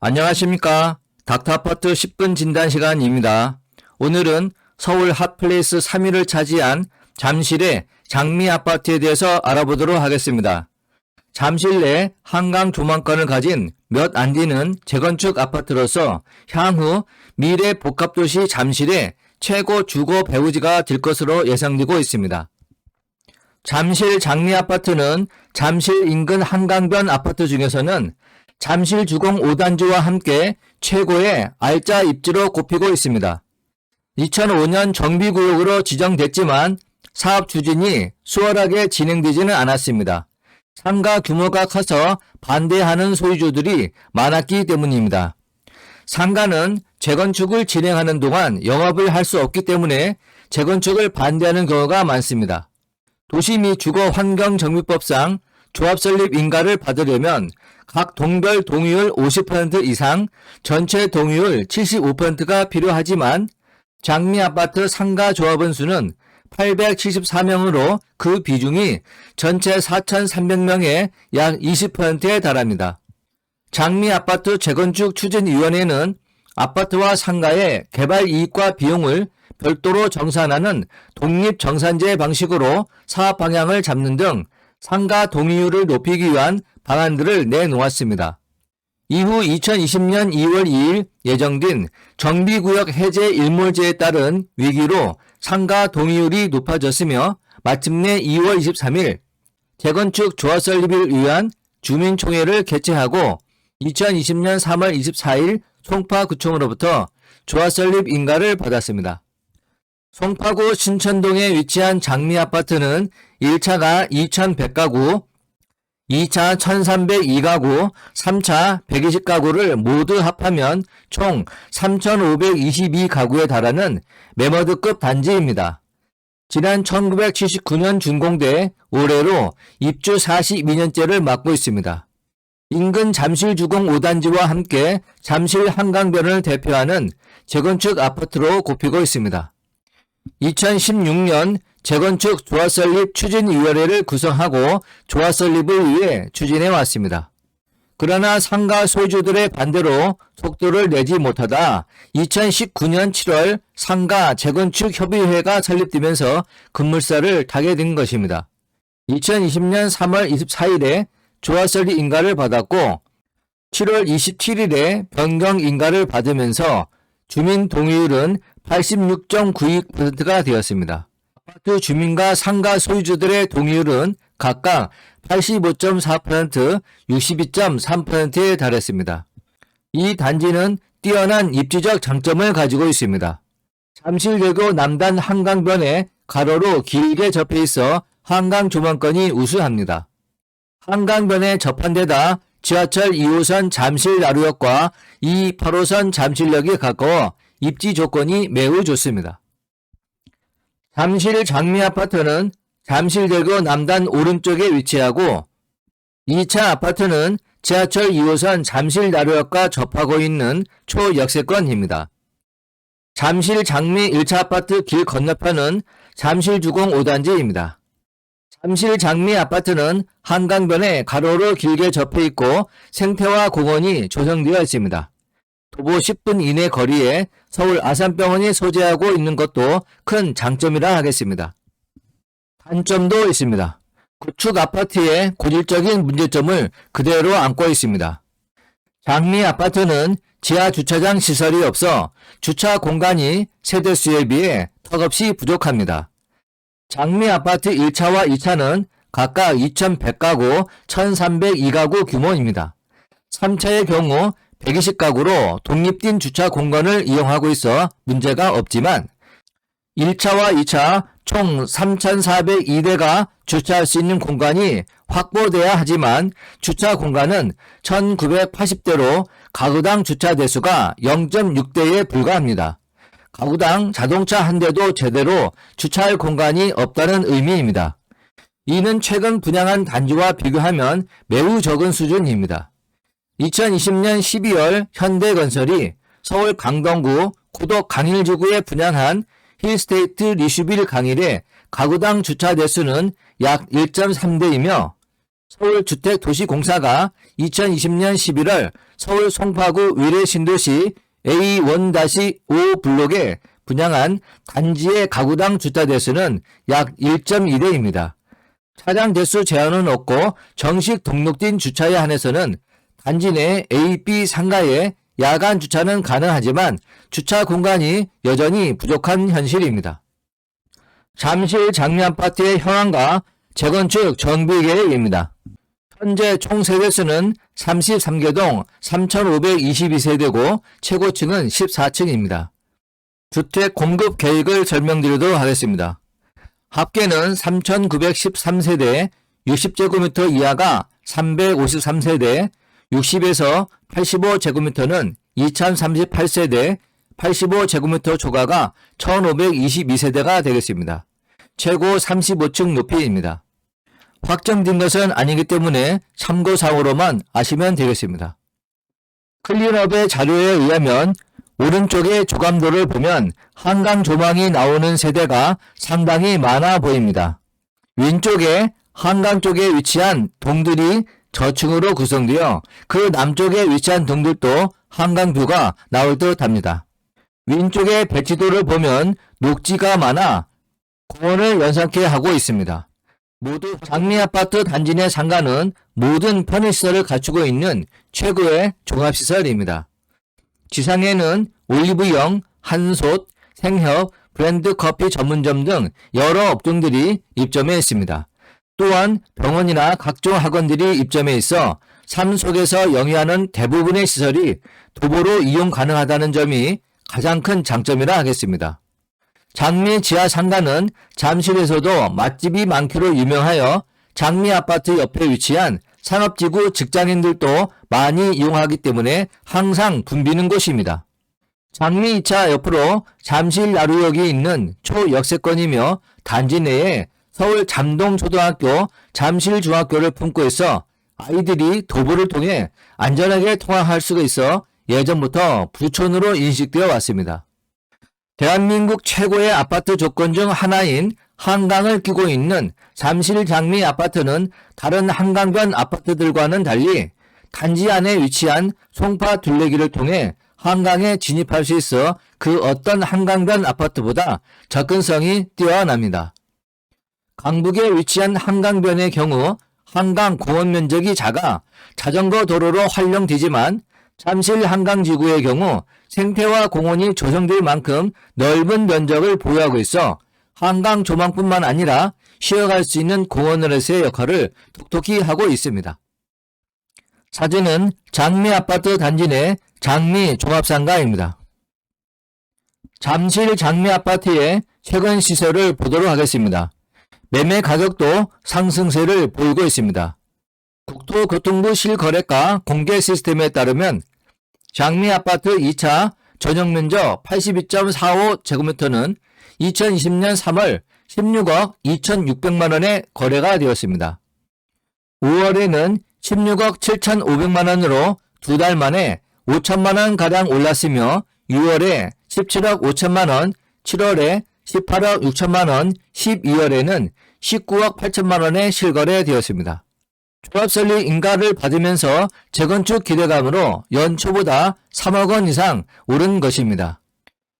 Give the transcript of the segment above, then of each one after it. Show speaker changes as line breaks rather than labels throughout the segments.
안녕하십니까. 닥터아파트 10분 진단 시간입니다. 오늘은 서울 핫플레이스 3위를 차지한 잠실의 장미아파트에 대해서 알아보도록 하겠습니다. 잠실 내 한강 조망권을 가진 몇 안 되는 재건축 아파트로서 향후 미래 복합도시 잠실의 최고 주거 배후지가 될 것으로 예상되고 있습니다. 잠실 장미아파트는 잠실 인근 한강변 아파트 중에서는 잠실 주공 5단지와 함께 최고의 알짜 입지로 꼽히고 있습니다. 2005년 정비구역으로 지정됐지만 사업 추진이 수월하게 진행되지는 않았습니다. 상가 규모가 커서 반대하는 소유주들이 많았기 때문입니다. 상가는 재건축을 진행하는 동안 영업을 할 수 없기 때문에 재건축을 반대하는 경우가 많습니다. 도시 및 주거환경정비법상 조합 설립 인가를 받으려면 각 동별 동의율 50% 이상, 전체 동의율 75%가 필요하지만 장미아파트 상가 조합원 수는 874명으로 그 비중이 전체 4,300명의 약 20%에 달합니다. 장미아파트 재건축 추진위원회는 아파트와 상가의 개발 이익과 비용을 별도로 정산하는 독립정산제 방식으로 사업 방향을 잡는 등 상가 동의율을 높이기 위한 방안들을 내놓았습니다. 이후 2020년 2월 2일 예정된 정비구역 해제 일몰제에 따른 위기로 상가 동의율이 높아졌으며 마침내 2월 23일 재건축 조합 설립을 위한 주민총회를 개최하고 2020년 3월 24일 송파구청으로부터 조합 설립 인가를 받았습니다. 송파구 신천동에 위치한 장미아파트는 1차가 2,100가구, 2차 1,302가구, 3차 120가구를 모두 합하면 총 3,522가구에 달하는 매머드급 단지입니다. 지난 1979년 준공돼 올해로 입주 42년째를 맞고 있습니다. 인근 잠실주공 5단지와 함께 잠실 한강변을 대표하는 재건축 아파트로 꼽히고 있습니다. 2016년 재건축 조합 설립 추진위원회를 구성하고 조합 설립을 위해 추진해 왔습니다. 그러나 상가 소유주들의 반대로 속도를 내지 못하다 2019년 7월 상가 재건축 협의회가 설립되면서 급물살을 타게 된 것입니다. 2020년 3월 24일에 조합 설립 인가를 받았고 7월 27일에 변경 인가를 받으면서 주민 동의율은 86.92%가 되었습니다. 아파트 주민과 상가 소유주들의 동의율은 각각 85.4%, 62.3%에 달했습니다. 이 단지는 뛰어난 입지적 장점을 가지고 있습니다. 잠실대교 남단 한강변에 가로로 길게 접해 있어 한강 조망권이 우수합니다. 한강변에 접한 데다 지하철 2호선 잠실나루역과 8호선 잠실역이 가까워 입지 조건이 매우 좋습니다. 잠실 장미아파트는 잠실대교 남단 오른쪽에 위치하고 2차 아파트는 지하철 2호선 잠실나루역과 접하고 있는 초역세권입니다. 잠실 장미 1차 아파트 길 건너편은 잠실주공 5단지입니다. 잠실 장미 아파트는 한강변에 가로로 길게 접해 있고 생태화 공원이 조성되어 있습니다. 도보 10분 이내 거리에 서울 아산병원이 소재하고 있는 것도 큰 장점이라 하겠습니다. 단점도 있습니다. 구축 아파트의 고질적인 문제점을 그대로 안고 있습니다. 장미 아파트는 지하 주차장 시설이 없어 주차 공간이 세대수에 비해 턱없이 부족합니다. 장미 아파트 1차와 2차는 각각 2,100가구, 1,302가구 규모입니다. 3차의 경우 120가구로 독립된 주차 공간을 이용하고 있어 문제가 없지만 1차와 2차 총 3,402대가 주차할 수 있는 공간이 확보돼야 하지만 주차 공간은 1,980대로 가구당 주차 대수가 0.6대에 불과합니다. 가구당 자동차 한 대도 제대로 주차할 공간이 없다는 의미입니다. 이는 최근 분양한 단지와 비교하면 매우 적은 수준입니다. 2020년 12월 현대건설이 서울 강동구 고덕 강일지구에 분양한 힐스테이트 리슈빌 강일의 가구당 주차 대수는 약 1.3대이며 서울주택도시공사가 2020년 11월 서울 송파구 위례신도시 A1-5 블록에 분양한 단지의 가구당 주차 대수는 약 1.2대입니다. 차량 대수 제한은 없고 정식 등록된 주차에 한해서는 단지 내 A, B 상가에 야간 주차는 가능하지만 주차 공간이 여전히 부족한 현실입니다. 잠실 장미아파트의 현황과 재건축 정비 계획입니다. 현재 총 세대수는 33개동 3,522세대고 최고층은 14층입니다. 주택 공급 계획을 설명드리도록 하겠습니다. 합계는 3,913세대, 60제곱미터 이하가 353세대, 60에서 85제곱미터는 2,038세대, 85제곱미터 초과가 1,522세대가 되겠습니다. 최고 35층 높이입니다. 확정된 것은 아니기 때문에 참고사항으로만 아시면 되겠습니다. 클린업의 자료에 의하면 오른쪽의 조감도를 보면 한강 조망이 나오는 세대가 상당히 많아 보입니다. 왼쪽에 한강 쪽에 위치한 동들이 저층으로 구성되어 그 남쪽에 위치한 동들도 한강뷰가 나올 듯 합니다. 왼쪽의 배치도를 보면 녹지가 많아 공원을 연상케 하고 있습니다. 모두 장미아파트 단지 내 상가는 모든 편의시설을 갖추고 있는 최고의 종합시설입니다. 지상에는 올리브영, 한솥, 생협, 브랜드 커피 전문점 등 여러 업종들이 입점해 있습니다. 또한 병원이나 각종 학원들이 입점해 있어 삶 속에서 영위하는 대부분의 시설이 도보로 이용 가능하다는 점이 가장 큰 장점이라 하겠습니다. 장미 지하 상가는 잠실에서도 맛집이 많기로 유명하여 장미아파트 옆에 위치한 산업지구 직장인들도 많이 이용하기 때문에 항상 붐비는 곳입니다. 장미 2차 옆으로 잠실 나루역이 있는 초역세권이며 단지 내에 서울 잠동초등학교, 잠실중학교를 품고 있어 아이들이 도보를 통해 안전하게 통학할 수가 있어 예전부터 부촌으로 인식되어 왔습니다. 대한민국 최고의 아파트 조건 중 하나인 한강을 끼고 있는 잠실 장미 아파트는 다른 한강변 아파트들과는 달리 단지 안에 위치한 송파 둘레길을 통해 한강에 진입할 수 있어 그 어떤 한강변 아파트보다 접근성이 뛰어납니다. 강북에 위치한 한강변의 경우 한강 공원 면적이 작아 자전거 도로로 활용되지만 잠실 한강지구의 경우 생태와 공원이 조성될 만큼 넓은 면적을 보유하고 있어 한강 조망뿐만 아니라 쉬어갈 수 있는 공원으로서의 역할을 톡톡히 하고 있습니다. 사진은 장미아파트 단지 내 장미 종합상가입니다. 잠실 장미아파트의 최근 시세를 보도록 하겠습니다. 매매 가격도 상승세를 보이고 있습니다. 국토교통부 실거래가 공개 시스템에 따르면 장미아파트 2차 전용면적 82.45제곱미터는 2020년 3월 16억 2,600만원에 거래가 되었습니다. 5월에는 16억 7,500만원으로 두 달 만에 5천만원가량 올랐으며 6월에 17억 5천만원, 7월에 18억 6천만원, 12월에는 19억 8천만원에 실거래되었습니다. 종합설립 인가를 받으면서 재건축 기대감으로 연초보다 3억원 이상 오른 것입니다.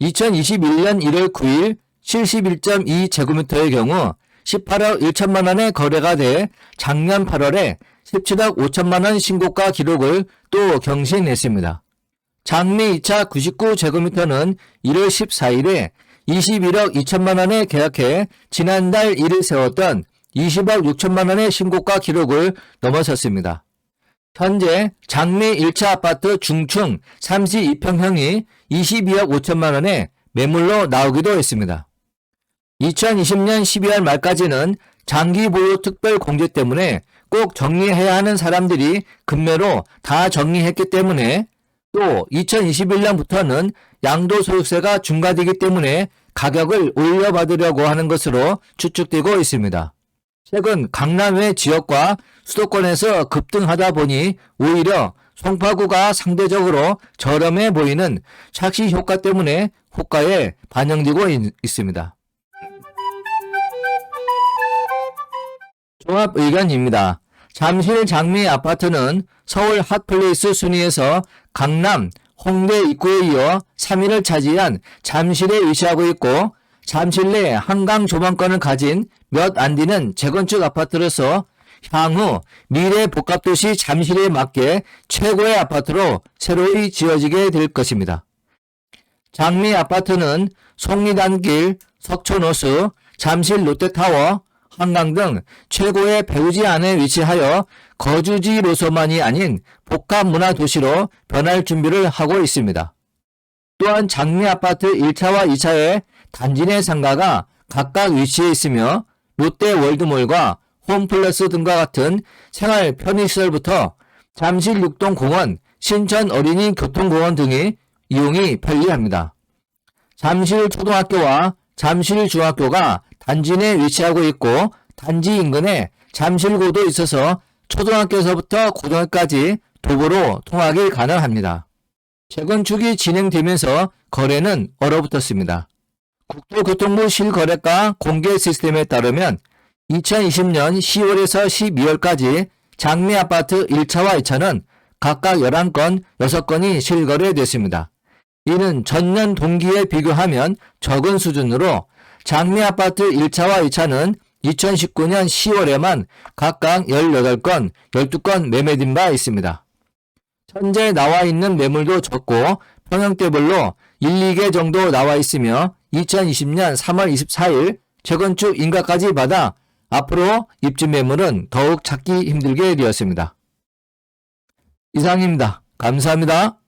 2021년 1월 9일 71.2제곱미터의 경우 18억 1천만원에 거래가 돼 작년 8월에 17억 5천만원 신고가 기록을 또 경신했습니다. 장미 2차 99제곱미터는 1월 14일에 21억 2천만원에 계약해 지난달 1일 세웠던 20억 6천만원의 신고가 기록을 넘어섰습니다. 현재 장미 1차 아파트 중층 32평형이 22억 5천만원에 매물로 나오기도 했습니다. 2020년 12월 말까지는 장기보유 특별 공제 때문에 꼭 정리해야 하는 사람들이 급매로 다 정리했기 때문에 또 2021년부터는 양도소득세가 중과되기 때문에 가격을 올려받으려고 하는 것으로 추측되고 있습니다. 최근 강남 외 지역과 수도권에서 급등하다 보니 오히려 송파구가 상대적으로 저렴해 보이는 착시 효과 때문에 호가에 반영되고 있습니다. 종합 의견입니다. 잠실 장미 아파트는 서울 핫플레이스 순위에서 강남, 홍대 입구에 이어 3위를 차지한 잠실에 위치하고 있고 잠실 내 한강 조망권을 가진 몇 안 되는 재건축 아파트로서 향후 미래 복합도시 잠실에 맞게 최고의 아파트로 새로이 지어지게 될 것입니다. 장미 아파트는 속리단길, 석촌호수, 잠실 롯데타워, 한강 등 최고의 배후지 안에 위치하여 거주지로서만이 아닌 복합문화도시로 변할 준비를 하고 있습니다. 또한 장미 아파트 1차와 2차의 단지 내 상가가 각각 위치해 있으며 롯데 월드몰과 홈플러스 등과 같은 생활 편의시설부터 잠실 육동공원, 신천 어린이 교통공원 등이 이용이 편리합니다. 잠실 초등학교와 잠실 중학교가 단지 내 위치하고 있고 단지 인근에 잠실고도 있어서 초등학교에서부터 고등학교까지 도보로 통학이 가능합니다. 재건축이 진행되면서 거래는 얼어붙었습니다. 국토교통부 실거래가 공개 시스템에 따르면 2020년 10월에서 12월까지 장미 아파트 1차와 2차는 각각 11건, 6건이 실거래됐습니다. 이는 전년 동기에 비교하면 적은 수준으로 장미 아파트 1차와 2차는 2019년 10월에만 각각 18건, 12건 매매된 바 있습니다. 현재 나와 있는 매물도 적고 평형대별로 1, 2개 정도 나와 있으며 2020년 3월 24일 재건축 인가까지 받아 앞으로 입주 매물은 더욱 찾기 힘들게 되었습니다. 이상입니다. 감사합니다.